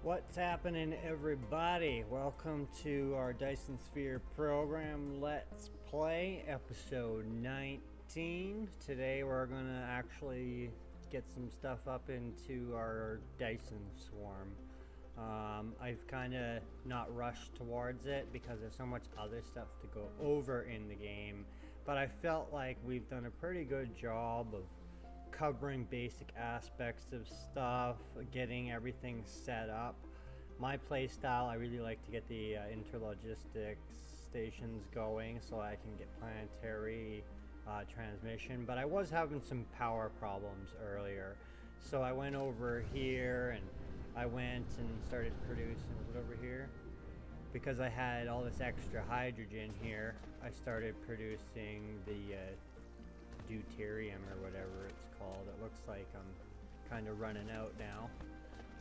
What's happening, everybody? Welcome to our Dyson Sphere program Let's Play episode 19. Today we're gonna actually get some stuff up into our Dyson Swarm. I've kind of not rushed towards it because there's so much other stuff to go over in the game, but I felt like we've done a pretty good job of covering basic aspects of stuff, getting everything set up. My playstyle, I really like to get the interlogistics stations going so I can get planetary transmission, but I was having some power problems earlier. So I went over here and I went and started producing, was it over here? Because I had all this extra hydrogen here, I started producing the deuterium or whatever it's called. It looks like I'm kind of running out now,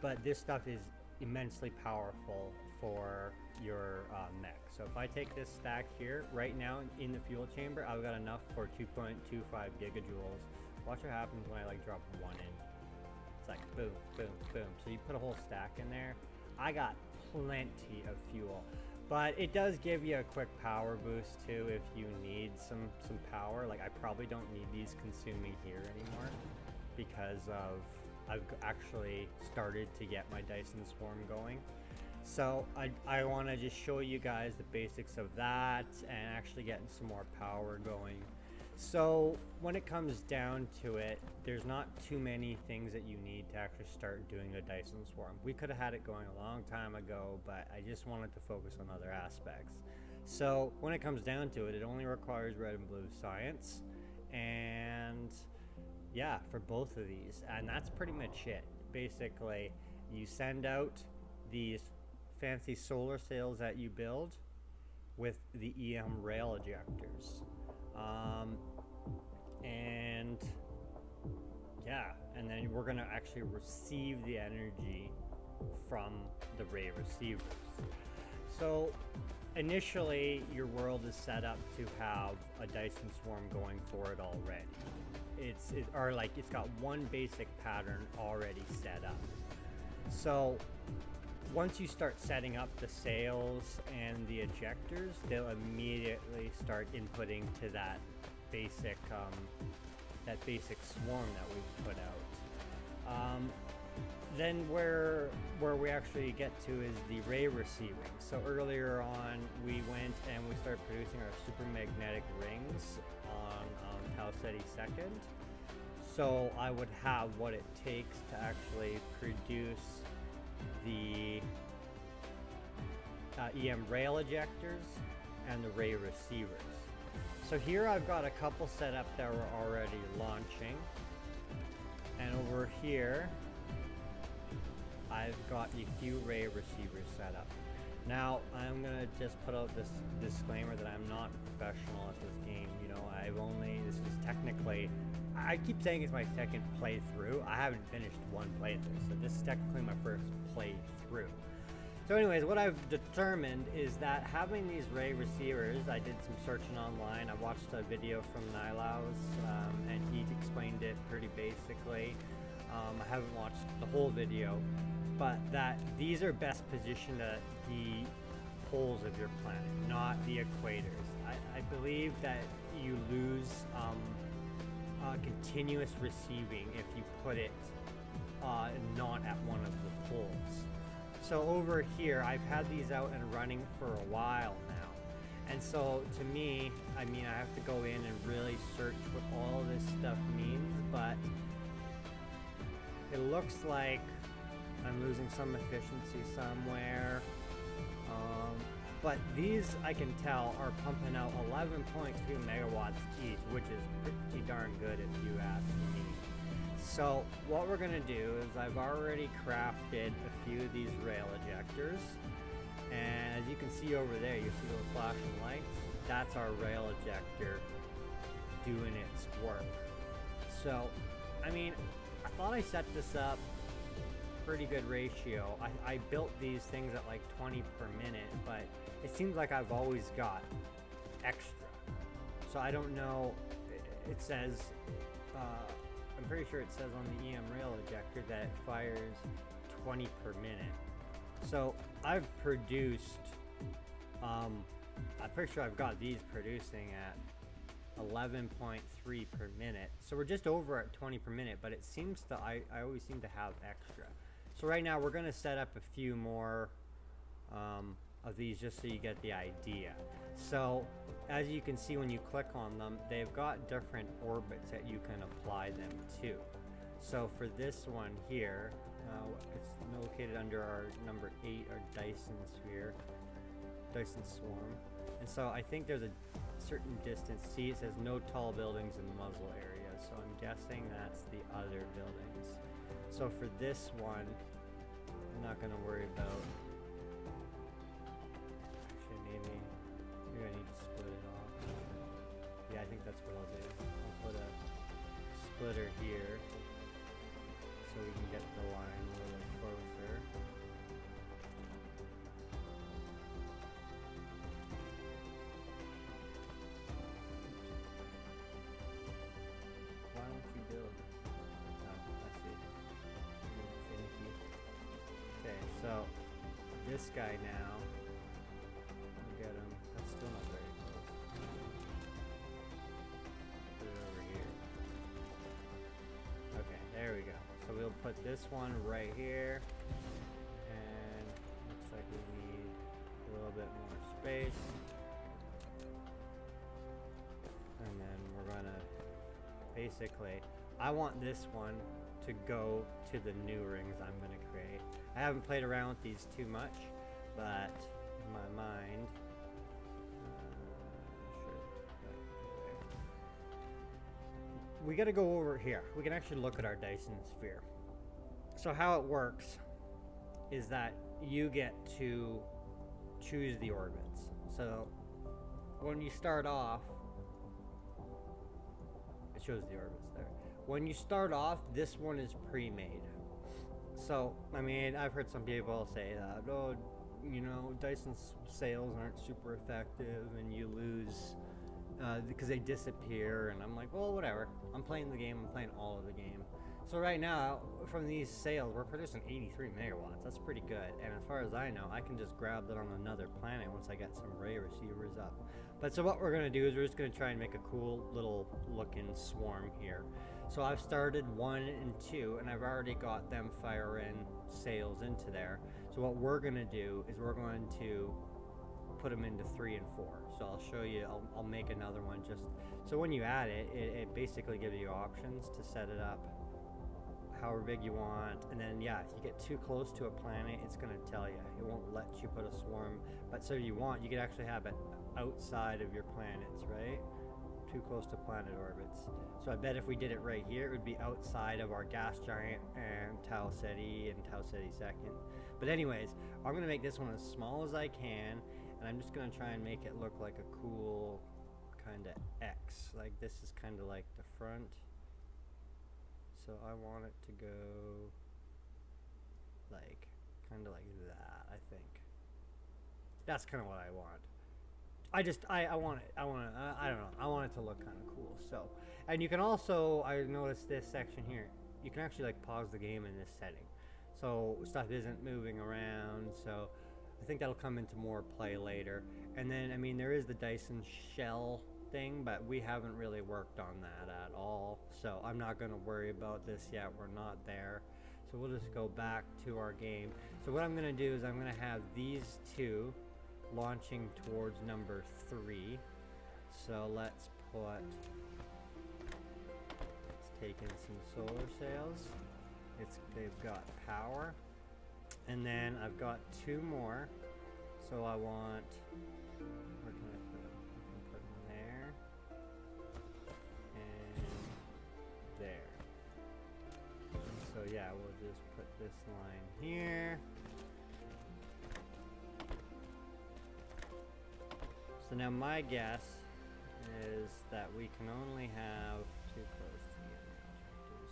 but this stuff is immensely powerful for your mech. So if I take this stack here right now in the fuel chamber, I've got enough for 2.25 gigajoules. Watch what happens when I like drop one in. It's like boom, boom, boom. So you put a whole stack in there. I got plenty of fuel. But it does give you a quick power boost too if you need some power. Like I probably don't need these consuming here anymore because I've actually started to get my Dyson Swarm going. So I want to just show you guys the basics of that and actually getting some more power going. So when it comes down to it, there's not too many things that you need to actually start doing the Dyson Swarm. We could have had it going a long time ago, but I just wanted to focus on other aspects. So when it comes down to it, it only requires red and blue science, and yeah, for both of these, and that's pretty much it. Basically, you send out these fancy solar sails that you build with the EM-Rail Ejectors. And yeah, and then we're gonna actually receive the energy from the ray receivers. So initially your world is set up to have a Dyson Swarm going for it already. It's got one basic pattern already set up. So once you start setting up the sails and the ejectors, they'll immediately start inputting to that basic swarm that we've put out. Then where we actually get to is the ray receiving. So earlier on, we went and we started producing our super magnetic rings on Tau-Ceti 2nd. So I would have what it takes to actually produce the EM-Rail Ejectors and the ray receivers. So here I've got a couple set up that were already launching, and over here I've got a few ray receivers set up. Now I'm gonna just put out this disclaimer that I'm not a professional at this game. You know, this is technically, I keep saying it's my second playthrough. I haven't finished one playthrough, so this is technically my first playthrough. So anyways, what I've determined is that having these ray receivers, I did some searching online. I watched a video from Nilaus, and he explained it pretty basically. I haven't watched the whole video, but that these are best positioned at the poles of your planet, not the equators. I believe that you lose continuous receiving if you put it not at one of the poles. So over here, I've had these out and running for a while now. And so to me, I mean, I have to go in and really search what all this stuff means, but it looks like I'm losing some efficiency somewhere. But these, I can tell, are pumping out 11.2 megawatts each, which is pretty darn good if you ask me. So what we're gonna do is I've already crafted a few of these rail ejectors, and as you can see over there, you see those flashing lights? That's our rail ejector doing its work. So, I mean, I thought I set this up pretty good ratio. I built these things at like 20 per minute, but it seems like I've always got extra. So I don't know, it says, I'm pretty sure it says on the EM-Rail Ejector that it fires 20 per minute. So I've produced, I'm pretty sure I've got these producing at 11.3 per minute. So we're just over at 20 per minute, but it seems to, I always seem to have extra. So right now we're gonna set up a few more of these just so you get the idea. So as you can see when you click on them, they've got different orbits that you can apply them to. So for this one here, it's located under our number 8, our Dyson Sphere, Dyson Swarm. And so I think there's a certain distance. See, it says no tall buildings in the muzzle area. So I'm guessing that's the other buildings. So for this one, I'm not gonna worry about, actually maybe I need to split it off. Yeah, I think that's what I'll do. I'll put a splitter here so we can get the line a little closer. Why don't you build? Oh, I see. Finicky. Okay, so this guy now, get him. That's still not very close. Put it over here. Okay, there we go. So we'll put this one right here, and looks like we need a little bit more space. And then we're gonna, basically, I want this one to go to the new rings I'm gonna create. I haven't played around with these too much, but in my mind, we got to go over here. We can actually look at our Dyson Sphere. So how it works is that you get to choose the orbits. So when you start off, it shows the orbits there. When you start off, this one is pre-made. So, I mean, I've heard some people say that, oh, you know, Dyson sails aren't super effective and you lose because they disappear, and I'm like, well, whatever. I'm playing the game. I'm playing all of the game. So right now, from these sails, we're producing 83 megawatts. That's pretty good. And as far as I know, I can just grab that on another planet once I get some ray receivers up. But so what we're going to do is we're just going to try and make a cool little looking swarm here. So I've started 1 and 2, and I've already got them firing sails into there. So what we're going to do is we're going to put them into 3 and 4. So I'll show you, I'll make another one just, so when you add it, it basically gives you options to set it up however big you want. And then yeah, if you get too close to a planet, it's going to tell you. It won't let you put a swarm, but so you want, you could actually have it outside of your planets, right? Too close to planet orbits. So I bet if we did it right here, it would be outside of our gas giant and Tau Ceti and Tau Ceti second. But anyways, I'm going to make this one as small as I can, and I'm just going to try and make it look like a cool kind of X. Like this is kind of like the front. So I want it to go like, kind of like that, I think. That's kind of what I want. I want it, I don't know, I want it to look kind of cool. So, and you can also, I noticed this section here, you can actually like pause the game in this setting. So stuff isn't moving around, so I think that'll come into more play later. And then, I mean, there is the Dyson shell thing, but we haven't really worked on that at all. So I'm not gonna worry about this yet, we're not there. So we'll just go back to our game. So what I'm gonna do is I'm gonna have these two launching towards number 3. So let's take in some solar sails. They've got power. And then I've got 2 more. So I want, where can I put them? I can put them there. And there. So yeah, we'll just put this line here. So now my guess is that we can only have too close to the ejectors.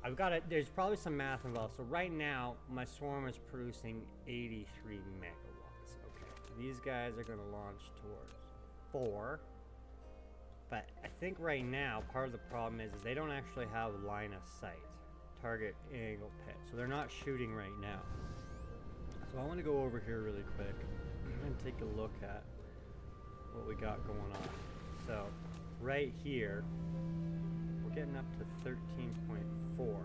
I've got it. There's probably some math involved. So right now, my swarm is producing 83 megawatts. Okay, these guys are going to launch towards 4. But I think right now, part of the problem is they don't actually have line of sight target angle pit. So they're not shooting right now. So I want to go over here really quick and take a look at what we got going on. So right here, we're getting up to 13.4.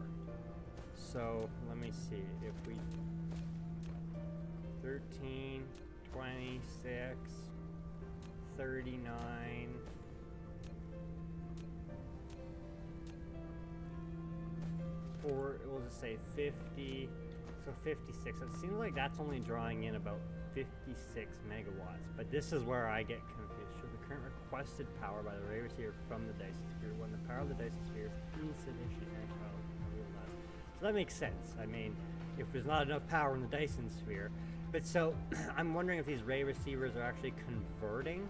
So let me see if we 13, 26, 39, or we'll just say 50, so 56. It seems like that's only drawing in about 56 megawatts, but this is where I get confused. So the current requested power by the ray receiver from the Dyson Sphere, when the power of the Dyson Sphere is insufficient. So that makes sense. I mean, if there's not enough power in the Dyson Sphere, but so I'm wondering if these ray receivers are actually converting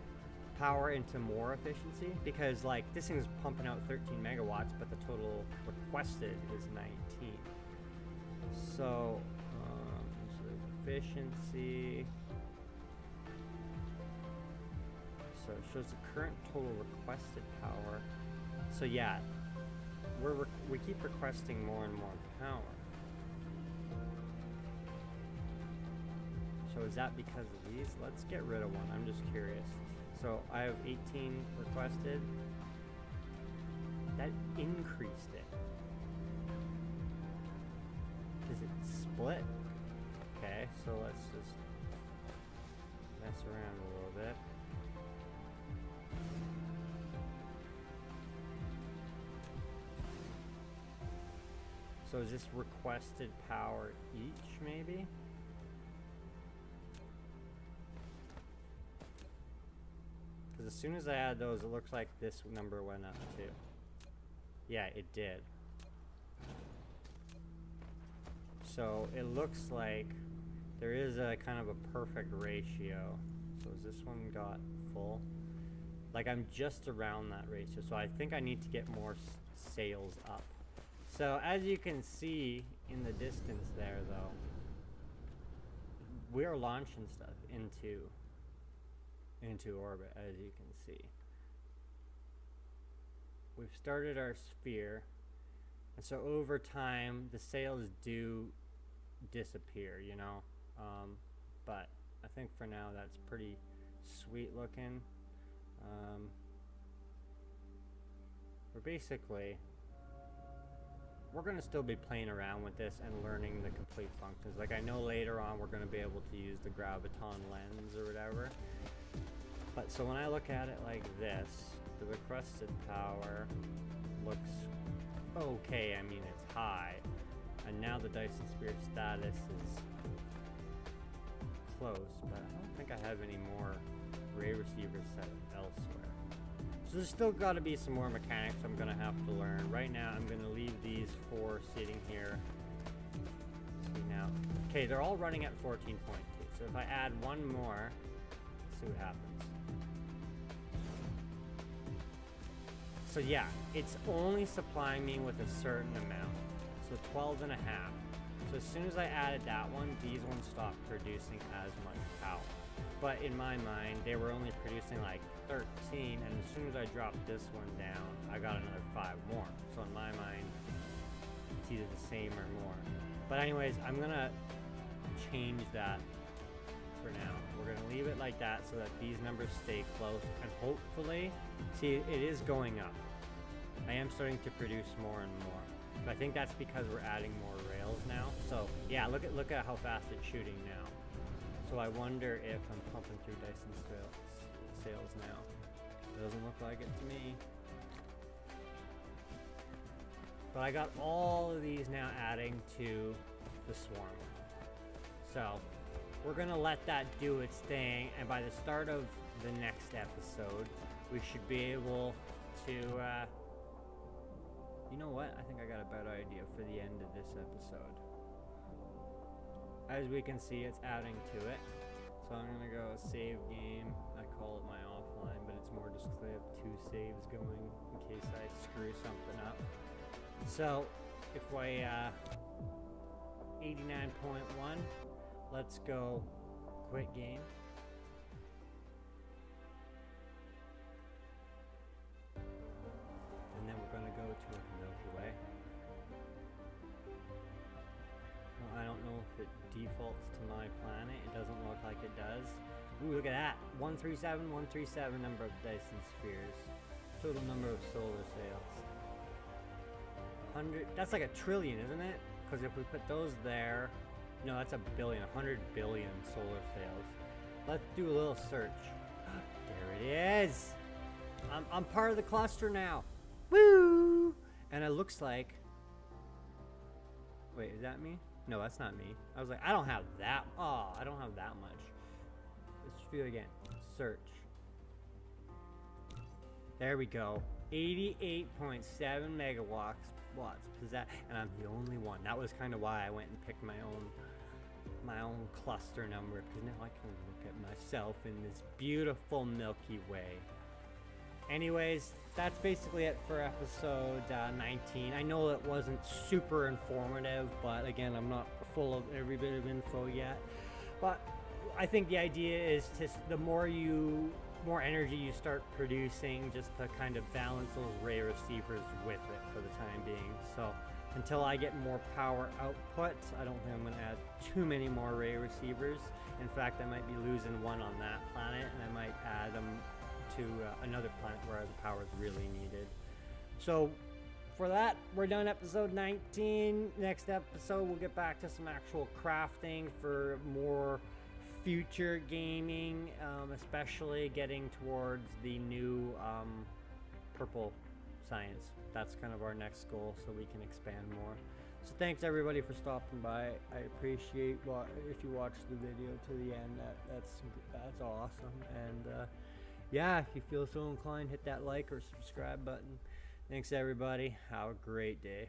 power into more efficiency, because like this thing is pumping out 13 megawatts, but the total requested is 19. So there's efficiency. So it shows the current total requested power. So yeah, we keep requesting more and more power. So is that because of these? Let's get rid of one. I'm just curious. So I have 18 requested. That increased it. Does it split? Okay, so let's just mess around a little bit. So is this requested power each, maybe? Because as soon as I add those, it looks like this number went up too. Yeah, it did. So it looks like there is a kind of a perfect ratio. So has this one got full? Like I'm just around that ratio. So I think I need to get more sails up. So as you can see in the distance there though, we are launching stuff into orbit, as you can see. We've started our sphere, and so over time the sails do disappear, you know, but I think for now that's pretty sweet looking. We're going to still be playing around with this and learning the complete functions. Like I know later on we're going to be able to use the graviton lens or whatever. But so when I look at it like this, the requested power looks okay. I mean, it's high. And now the Dyson Sphere status is close, but I don't think I have any more ray receivers set elsewhere. So there's still got to be some more mechanics I'm going to have to learn. Right now, I'm going to leave these 4 sitting here. See now. Okay, they're all running at 14.2. So if I add one more, let's see what happens. So yeah, it's only supplying me with a certain amount. So 12 and a half. So as soon as I added that one, these ones stopped producing as much power. But in my mind, they were only producing like 13, and as soon as I dropped this one down, I got another 5 more. So in my mind, it's either the same or more. But anyways, I'm gonna change that for now. We're gonna leave it like that so that these numbers stay close, and hopefully, see, it is going up. I am starting to produce more and more. But I think that's because we're adding more rails now. So yeah, look at how fast it's shooting now. So I wonder if I'm pumping through Dyson sails now. It doesn't look like it to me. But I got all of these now adding to the Swarm. So we're gonna let that do its thing, and by the start of the next episode, we should be able to, you know what? I think I got a better idea for the end of this episode. As we can see, it's adding to it. So I'm gonna go save game. I call it my offline, but it's more just because I have 2 saves going in case I screw something up. So if I 89.1, let's go quit game. And then we're gonna go to a Milky Way. defaults to my planet. It doesn't look like it does. Ooh, look at that. 137, 137 number of Dyson Spheres. Total number of solar sails. 100, that's like a trillion, isn't it? Because if we put those there, no, that's a billion, 100 billion solar sails. Let's do a little search. There it is. I'm part of the cluster now. Woo! And it looks like, wait, is that me? No, that's not me. I was like, I don't have that. Oh, I don't have that much. Let's do it again. Search. There we go. 88.7 megawatts. Is that? And I'm the only one. That was kind of why I went and picked my own cluster number, because now I can look at myself in this beautiful Milky Way. Anyways, that's basically it for episode 19. I know it wasn't super informative, but again, I'm not full of every bit of info yet. But I think the idea is to, the more energy you start producing, just to kind of balance those ray receivers with it for the time being. So until I get more power output, I don't think I'm going to add too many more ray receivers. In fact, I might be losing one on that planet, and I might add them to another planet where the power is really needed. So for that, we're done episode 19. Next episode, we'll get back to some actual crafting for more future gaming, especially getting towards the new purple science. That's kind of our next goal, so we can expand more. So thanks everybody for stopping by. I appreciate if you watch the video to the end. That's awesome. And yeah, if you feel so inclined, hit that like or subscribe button. Thanks everybody. Have a great day.